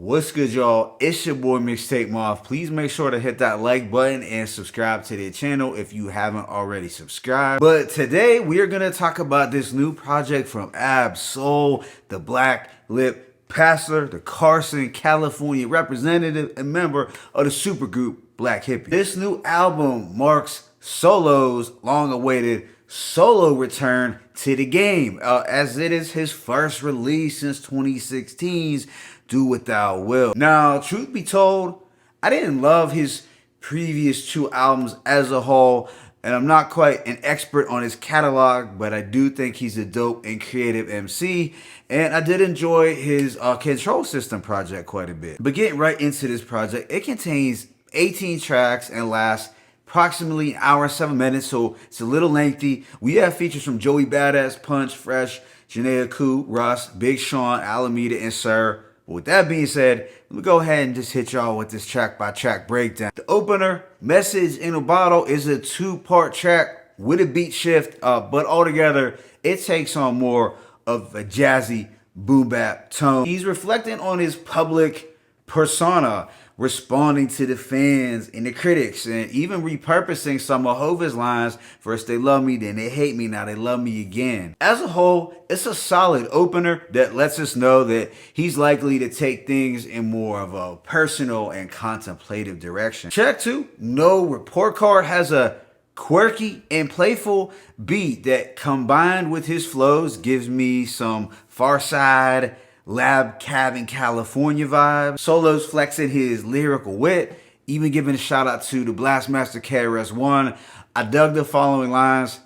What's good, y'all? It's your boy Mixtape Moth. Please make sure to hit that like button and subscribe to the channel if you haven't already subscribed. But today we are gonna talk about this new project from Ab-Soul, the Black Lip Pastor, the Carson, California representative and member of the supergroup Black Hippie. This new album marks Solo's long-awaited solo return to the game, as it is his first release since 2016's Do What Thou Will. Now, truth be told, I didn't love his previous two albums as a whole, and I'm not quite an expert on his catalog, but I do think he's a dope and creative MC, and I did enjoy his Control System project quite a bit. But getting right into this project, it contains 18 tracks and lasts approximately an hour and 7 minutes, so it's a little lengthy. We have features from Joey Badass, Punch, Fresh, Janaea Koo, Russ, Big Sean, Alameda, and Sir. But with that being said, let me go ahead and just hit y'all with this track-by-track breakdown. The opener, Message in a Bottle, is a two-part track with a beat shift, but altogether, it takes on more of a jazzy boom-bap tone. He's reflecting on his public persona, responding to the fans and the critics, and even repurposing some of Hova's lines. First they love me, then they hate me, now they love me again. As a whole, it's a solid opener that lets us know that he's likely to take things in more of a personal and contemplative direction. Track 2, No Report Card, has a quirky and playful beat that, combined with his flows, gives me some Far Side, Lab Cabin, California vibes. Solo's flexing his lyrical wit, even giving a shout out to the Blastmaster KRS-One. I dug the following lines.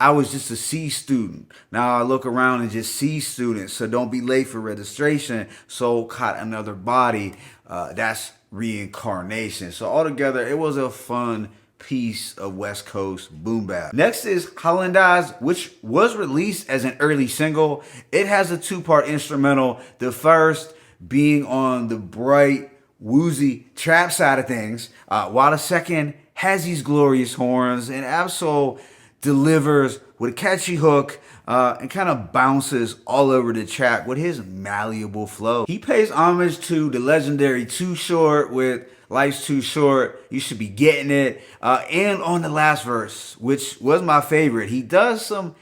I was just a C student. Now I look around and just see students, so don't be late for registration. Soul caught another body. That's reincarnation. So altogether, it was a fun piece of West Coast boom bap. Next is Hollandaise, which was released as an early single. It has a two-part instrumental, the first being on the bright, woozy trap side of things, while the second has these glorious horns, and Ab-Soul delivers with a catchy hook and kind of bounces all over the track with his malleable flow. He pays homage to the legendary Too Short with Life's Too Short, You Should Be Getting It, and on the last verse, which was my favorite, he does some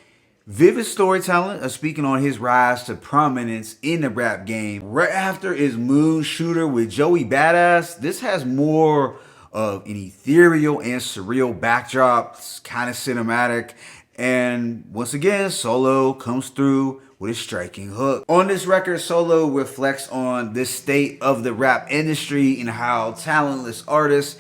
vivid storytelling, speaking on his rise to prominence in the rap game. Right after is Moon Shooter with Joey Badass. This has more of an ethereal and surreal backdrop. It's kind of cinematic, and once again, Solo comes through with a striking hook. On this record, Solo reflects on the state of the rap industry and how talentless artists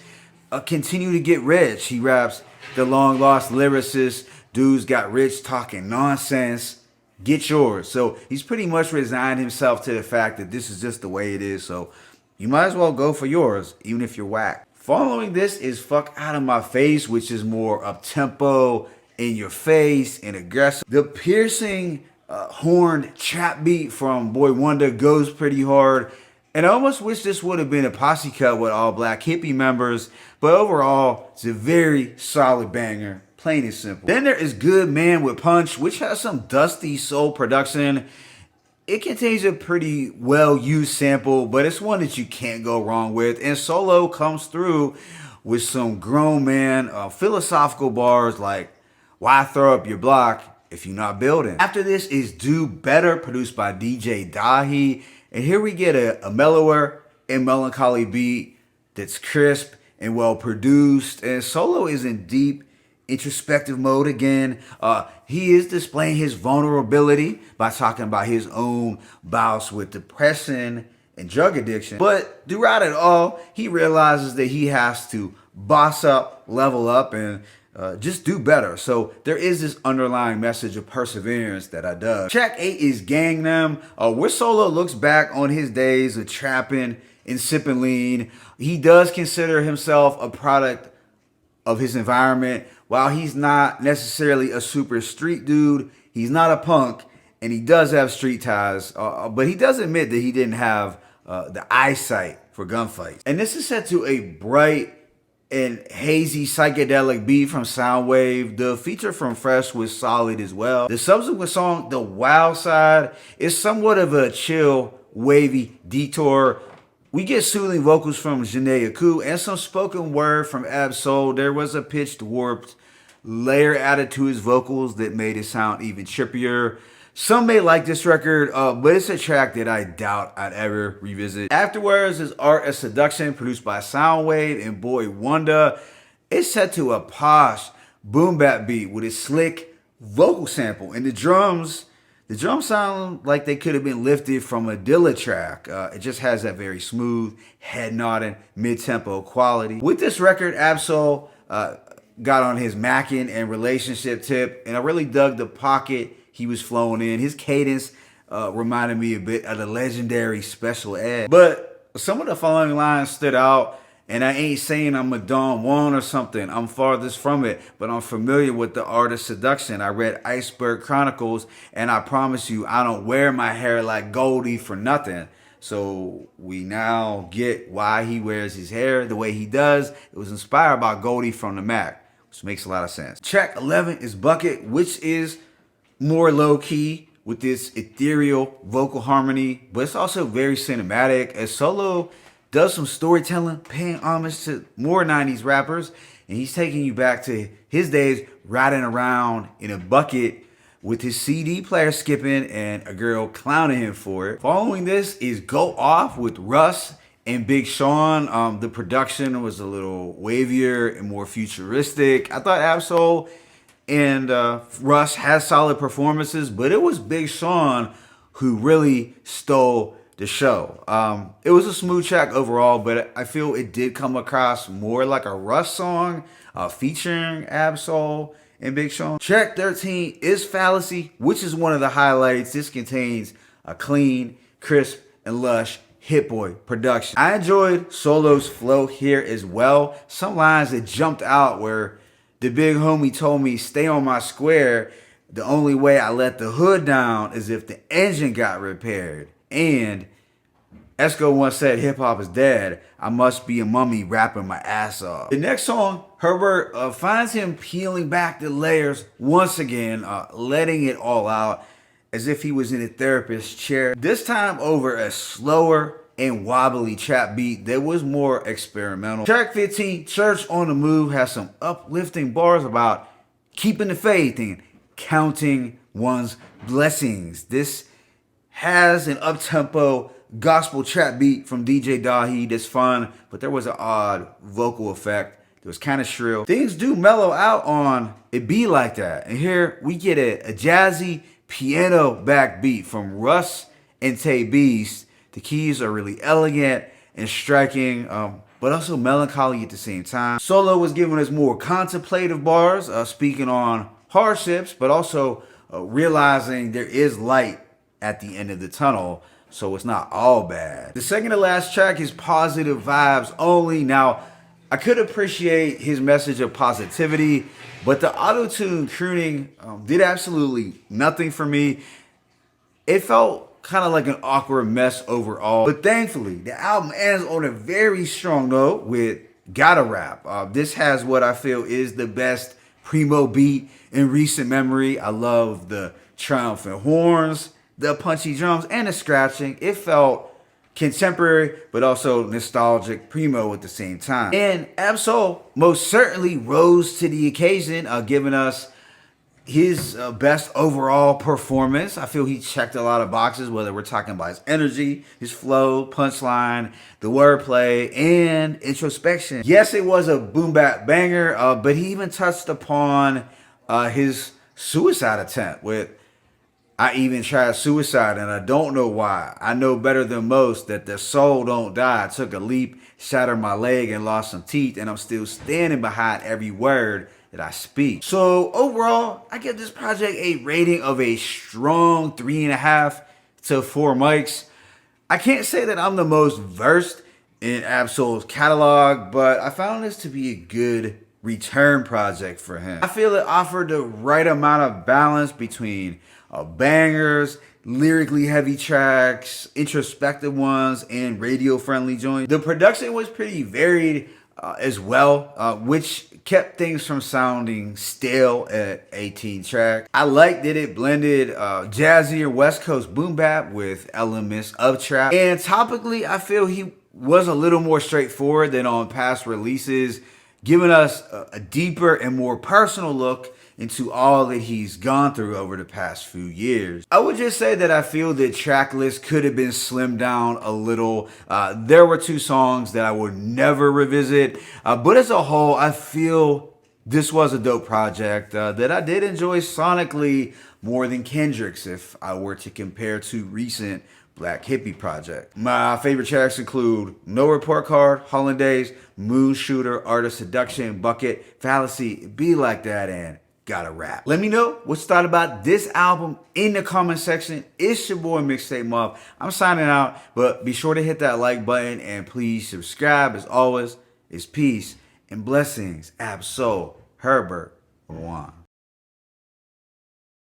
continue to get rich. He raps, the long lost lyricist, dudes got rich talking nonsense, get yours. So he's pretty much resigned himself to the fact that this is just the way it is. So you might as well go for yours, even if you're whack. Following this is Fuck Out of My Face, which is more up-tempo, in your face, and aggressive. The piercing horned trap beat from Boy Wonder goes pretty hard, and I almost wish this would have been a posse cut with all Black Hippie members, but overall, it's a very solid banger, plain and simple. Then there is Good Man with Punch, which has some dusty soul production. It contains a pretty well-used sample, but it's one that you can't go wrong with, and Solo comes through with some grown man philosophical bars like, why throw up your block if you're not building? After this is Do Better, produced by DJ Dahi. And here we get a mellower and melancholy beat that's crisp and well produced. And Solo is in deep introspective mode again. He is displaying his vulnerability by talking about his own bouts with depression and drug addiction. But throughout it all, he realizes that he has to boss up, level up, and just do better. So there is this underlying message of perseverance that I dug. Track 8 is Gangnam, where Solo looks back on his days of trapping and sipping lean. He does consider himself a product of his environment. While he's not necessarily a super street dude, he's not a punk, and he does have street ties, but he does admit that he didn't have the eyesight for gunfights. And this is set to a bright and hazy psychedelic beat from Soundwave. The feature from Fresh was solid as well. The subsequent song, The Wild Side, is somewhat of a chill, wavy detour We get soothing vocals from Janae Aku and some spoken word from Ab-Soul. There was a pitched, warped layer added to his vocals that made it sound even trippier. Some may like this record, but it's a track that I doubt I'd ever revisit. Afterwards is Art of Seduction, produced by Soundwave and Boy Wonder. It's set to a posh boom bap beat with a slick vocal sample, and the drums sound like they could have been lifted from a Dilla track. It just has that very smooth, head nodding, mid tempo quality. With this record, Ab-Soul got on his macking and relationship tip, and I really dug the pocket he was flowing in. His cadence reminded me a bit of the legendary Special Ed. But some of the following lines stood out, and I ain't saying I'm a Don Juan or something. I'm farthest from it, but I'm familiar with the art of seduction. I read Iceberg Chronicles, and I promise you, I don't wear my hair like Goldie for nothing. So we now get why he wears his hair the way he does. It was inspired by Goldie from the Mac, which makes a lot of sense. Track 11 is Bucket, which is more low-key with this ethereal vocal harmony, but it's also very cinematic as Solo does some storytelling, paying homage to more 90s rappers, and he's taking you back to his days riding around in a bucket with his CD player skipping and a girl clowning him for it. Following this is Go Off with Russ and Big Sean. The production was a little wavier and more futuristic. I thought Ab-Soul and Russ had solid performances, but it was Big Sean who really stole the show. It was a smooth track overall, but I feel it did come across more like a Russ song featuring Ab-Soul and Big Sean. Track 13 is Fallacy, which is one of the highlights. This contains a clean, crisp, and lush Hit Boy production. I enjoyed Solo's flow here as well. Some lines that jumped out were, the big homie told me, stay on my square. The only way I let the hood down is if the engine got repaired. And Esco once said hip hop is dead. I must be a mummy rapping my ass off. The next song, Herbert, finds him peeling back the layers once again, letting it all out as if he was in a therapist's chair. This time over a slower and wobbly trap beat that was more experimental. Track 15, Church on the Move, has some uplifting bars about keeping the faith and counting one's blessings. This has an up-tempo gospel trap beat from DJ Dahi that's fun, but there was an odd vocal effect that was kind of shrill. Things do mellow out on It Be Like That, and here we get a jazzy piano backbeat from Russ and Tay Beast. The keys are really elegant and striking, but also melancholy at the same time. Solo was giving us more contemplative bars, speaking on hardships, but also realizing there is light at the end of the tunnel, so it's not all bad. The second to last track is Positive Vibes Only. Now, I could appreciate his message of positivity, but the auto-tune crooning did absolutely nothing for me. It felt kind of like an awkward mess overall, but thankfully the album ends on a very strong note with Gotta Rap. This has what I feel is the best Primo beat in recent memory. I love the triumphant horns, the punchy drums, and the scratching. It felt contemporary, but also nostalgic Primo at the same time. And Ab-Soul most certainly rose to the occasion, giving us his best overall performance. I feel he checked a lot of boxes, whether we're talking about his energy, his flow, punchline, the wordplay, and introspection. Yes, it was a boom bap banger, but he even touched upon his suicide attempt with I even tried suicide and I don't know why. I know better than most that the soul don't die. I took a leap, shattered my leg, and lost some teeth, and I'm still standing behind every word that I speak. So overall, I give this project a rating of a strong 3.5 to 4 mics. I can't say that I'm the most versed in Ab-Soul's catalog, but I found this to be a good return project for him. I feel it offered the right amount of balance between bangers, lyrically heavy tracks, introspective ones, and radio-friendly joints. The production was pretty varied as well, which kept things from sounding stale at 18 tracks. I liked that it blended jazzier West Coast boom bap with elements of trap. And topically, I feel he was a little more straightforward than on past releases, giving us a deeper and more personal look into all that he's gone through over the past few years. I would just say that I feel the track list could have been slimmed down a little. There were 2 songs that I would never revisit, but as a whole, I feel this was a dope project that I did enjoy sonically more than Kendrick's if I were to compare to recent Black Hippie project. My favorite tracks include No Report Card, Hollandaise, Moon Shooter, Art of Seduction, Bucket, Fallacy, Be Like That, and Gotta Rap. Let me know what you thought about this album in the comment section. It's your boy Mixtape Moth. I'm signing out, but be sure to hit that like button and please subscribe. As always, it's peace and blessings. Absol Herbert 1.